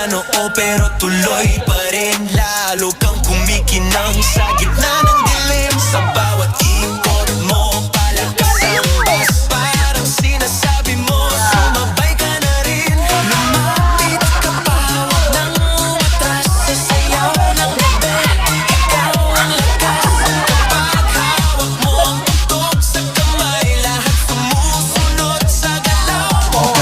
na noo pero tuloy pa rin. Lalo kang kumikinang sa gitna ng dilim. Sa bawat ikot mo, palakas ang bus. Parang sinasabi mo, sumabay ka na rin. Lumapit ka pa, huwag nang umatras. Sa sayaw ng gabi, ikaw ang lakas. Kapag hawak mo ang tutok sa kamay, lahat sumusunod sa galaw mo.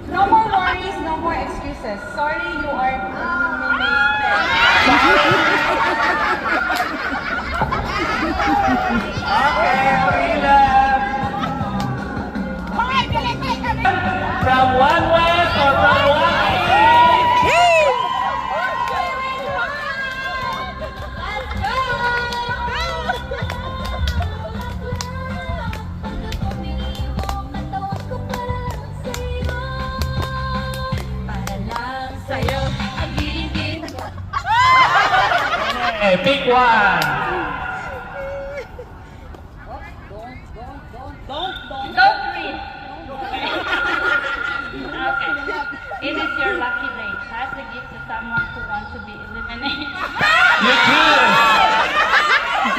No more worries, no more excuses. Sorry, you are eliminated. Okay, Rila. From one west or from one east? Okay, pick one. Don't read. Okay. It is your lucky day. Pass the gift to someone who wants to be eliminated. You choose.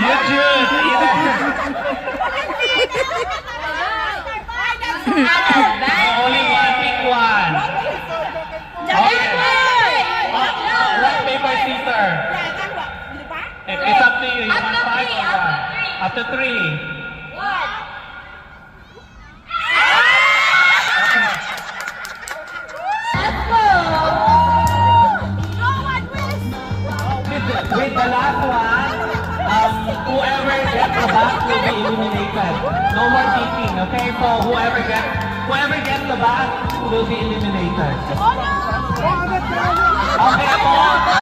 You choose either. Only one, pick one. Okay. Rock, paper, scissors. It's up to you. You want five or one? After three. With the last one, whoever gets the back will be eliminated. No more kicking, okay? So whoever gets the back will be eliminated. Okay, po.